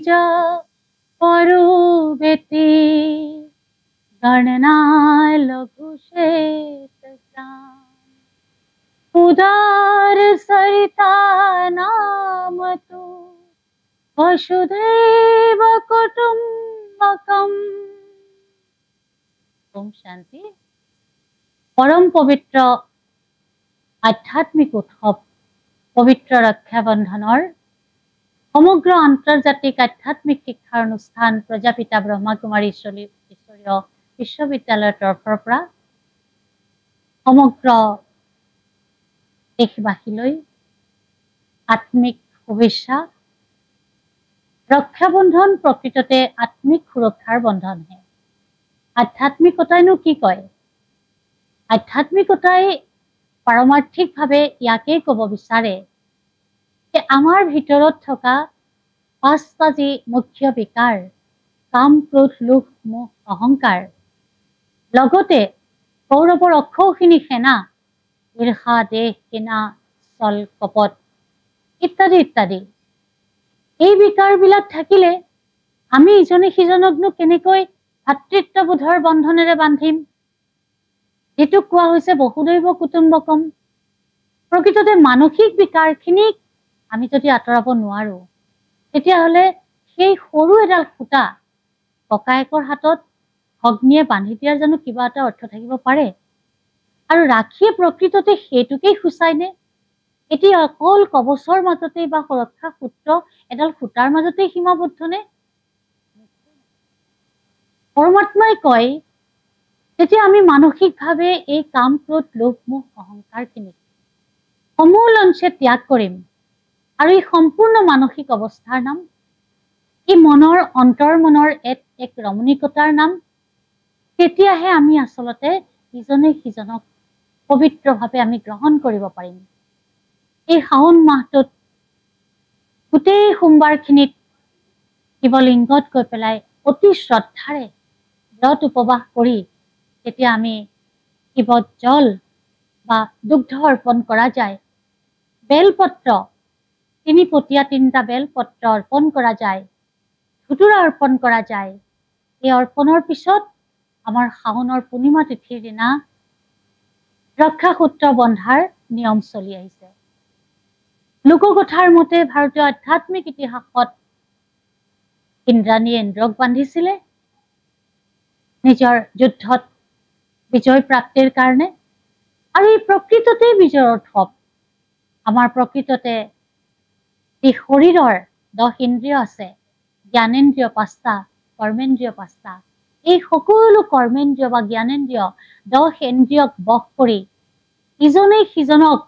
पूजा करू बेटी गणना लघु श्वेत उदार सरिता नाम तू वसुधैव कुटुम्बकम्। ओम शांति। परम पवित्र आध्यात्मिक उत्सव पवित्र रक्षाबंधनर समग्र आंतर्जातिक आध्यात्मिक शिक्षा अनुष्ठान प्रजापिता ब्रह्माकुमारी ईश्वरीय विश्वविद्यालयर तरफर পৰা समग्र देशवासीলৈ आत्मिक शुभेच्छा। रक्षाबंधन प्रकृतते आत्मिक सुरक्षार बंधन है। आध्यात्मिकतायनो की कय? आध्यात्मिकताय पारमार्थिक भावे याके कब विचारे যে আমাৰ ভিতৰত থকা পাঁচটা যি মুখ্য বিকাৰ কাম ক্ৰোধ লোভ মোহ অহংকাৰ লগতে কৌৰৱৰ অক্ষৌহিনী সেনা ঈৰ্ষা দেহ কিনা ছল কপট ইত্যাদি ইত্যাদি এই বিকাৰবিলাক থাকিলে আমি ইজনে সিজনকনো কেনেকৈ ভাতৃত্ববোধৰ বন্ধনেৰে বান্ধিম? যেটো কোৱা হৈছে বহুদৈৱ কুটুম্বকম। প্ৰকৃততে মানসিক বিকাৰখিনিক আমি যদি আঁতৰাব নোৱাৰো তেতিয়াহ'লে সেই সৰু এডাল খুঁটা ককায়েকৰ হাতত ভগ্নীয়ে বান্ধি দিয়াৰ জানো কিবা এটা অৰ্থ থাকিব পাৰে? আৰু ৰাখিয়ে প্ৰকৃততে সেইটোকেই সূচায়নে? এটি অকল কবচৰ মাজতেই বা সুৰক্ষা সূত্ৰ এডাল খুঁটাৰ মাজতেই সীমাবদ্ধনে? পৰমাত্মাই কয় যেতিয়া আমি মানসিকভাৱে এই কাম ক্ৰোধ লোভ মোহ অহংকাৰখিনিক সমূল অংশে ত্যাগ কৰিম আৰু এই সম্পূৰ্ণ মানসিক অৱস্থাৰ নাম এই মনৰ অন্তৰ মনৰ এক ৰমণীকতাৰ নাম, তেতিয়াহে আমি আচলতে ইজনে সিজনক পবিত্ৰভাৱে আমি গ্ৰহণ কৰিব পাৰিম। এই শাওণ মাহটোত গোটেই সোমবাৰখিনিত শিৱলিংগত গৈ পেলাই অতি শ্ৰদ্ধাৰে ব্ৰত উপবাস কৰি তেতিয়া আমি শিৱত জল বা দুগ্ধ অৰ্পণ কৰা যায়। বেলপত্ৰ তিনিপটীয়া তিনিটা বেলপত্ৰ অৰ্পণ কৰা যায়, ধুতুৰা অৰ্পণ কৰা যায়। এই অৰ্পণৰ পিছত আমাৰ শাওণৰ পূৰ্ণিমা তিথিৰ দিনা ৰক্ষাসূত্ৰ বন্ধাৰ নিয়ম চলি আহিছে। লোককথাৰ মতে ভাৰতীয় আধ্যাত্মিক ইতিহাসত ইন্দ্ৰাণীয়ে ইন্দ্ৰক বান্ধিছিলে নিজৰ যুদ্ধত বিজয় প্ৰাপ্তিৰ কাৰণে। আৰু এই প্ৰকৃততে বিজয়ৰ উৎসৱ। আমাৰ প্ৰকৃততে এই শৰীৰৰ 10 ইন্দ্ৰিয় আছে, জ্ঞানেন্দ্ৰিয় 5টা, কৰ্মেন্দ্ৰিয় 5টা। এই সকলো কৰ্মেন্দ্ৰিয় বা জ্ঞানেন্দ্ৰিয় 10 ইন্দ্ৰিয়ক বশ কৰি ইজনে সিজনক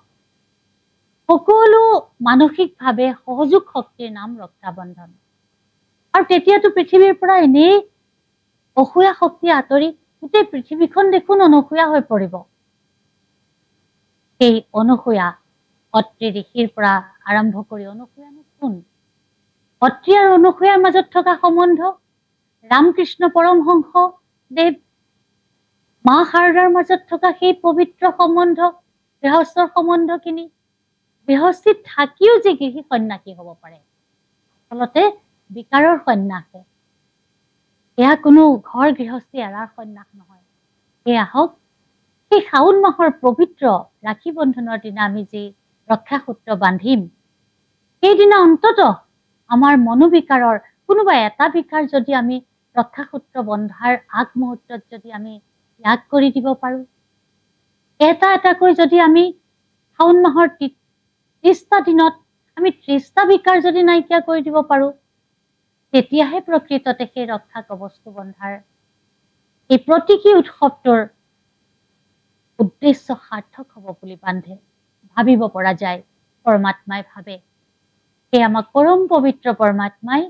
সকলো মানসিকভাৱে সহযোগ শক্তিৰ নাম ৰক্ষাবন্ধন। আৰু তেতিয়াতো পৃথিৱীৰ পৰা এনেই অসূয়া শক্তি আঁতৰি গোটেই পৃথিৱীখন দেখোন অনুসূয়া হৈ পৰিব। সেই অনুসূয়া অত্ৰি ঋষিৰ পৰা আৰম্ভ কৰি অনুসূয়ানো কোন? অত্ৰি আৰু অনুসূয়াৰ মাজত থকা সম্বন্ধ ৰামকৃষ্ণ পৰমহংস দেৱ মা শাৰদাৰ মাজত থকা সেই পবিত্ৰ সম্বন্ধ গৃহস্থৰ সম্বন্ধখিনি। গৃহস্থিত থাকিও যে গৃহী সন্ন্যাসী হ'ব পাৰে আচলতে বিকাৰৰ সন্ন্যাসে। এয়া কোনো ঘৰ গৃহস্থী এৰাৰ সন্ন্যাস নহয়। এয়া হওক সেই শাওণ মাহৰ পবিত্ৰ ৰাখী বন্ধনৰ দিনা আমি যি ৰক্ষাসূত্ৰ বান্ধিম সেইদিনা অন্তত আমাৰ মনোবিকাৰৰ কোনোবা এটা বিকাৰ যদি আমি ৰক্ষাসূত্ৰ বন্ধাৰ আগমুহূৰ্তত যদি আমি ত্যাগ কৰি দিব পাৰোঁ, এটা এটাকৈ যদি আমি শাওণ মাহৰ 30টা দিনত আমি 30টা বিকাৰ যদি নাইকিয়া কৰি দিব পাৰোঁ, তেতিয়াহে প্ৰকৃততে সেই ৰক্ষা কবচটো বন্ধাৰ এই প্ৰতীকী উৎসৱটোৰ উদ্দেশ্য সাৰ্থক হ'ব বুলি ভাবিব পৰা যায়। পৰমাত্মাই ভাবে সেই আমাক পৰম পবিত্ৰ পৰমাত্মাই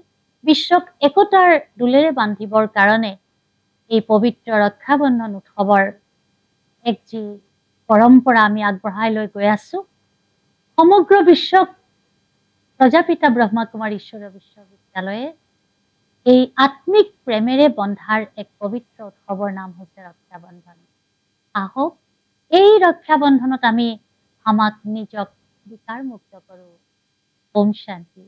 বিশ্বক একতাৰ দোলেৰে বান্ধিবৰ কাৰণে এই পবিত্ৰ ৰক্ষাবন্ধন উৎসৱৰ এক যি পৰম্পৰা আমি আগবঢ়াই লৈ গৈ আছো। সমগ্ৰ বিশ্বক প্ৰজাপিতা ব্ৰহ্মাকুমাৰী ଈশ্বৰীয় বিশ্ববিদ্যালয়ে এই আত্মিক প্ৰেমেৰে বন্ধাৰ এক পবিত্ৰ উৎসৱৰ নাম হৈছে ৰক্ষাবন্ধন। আহক এই ৰক্ষাবন্ধনত আমি আমাক নিজক বিকাৰ মুক্ত কৰোঁ। ওম শান্তি।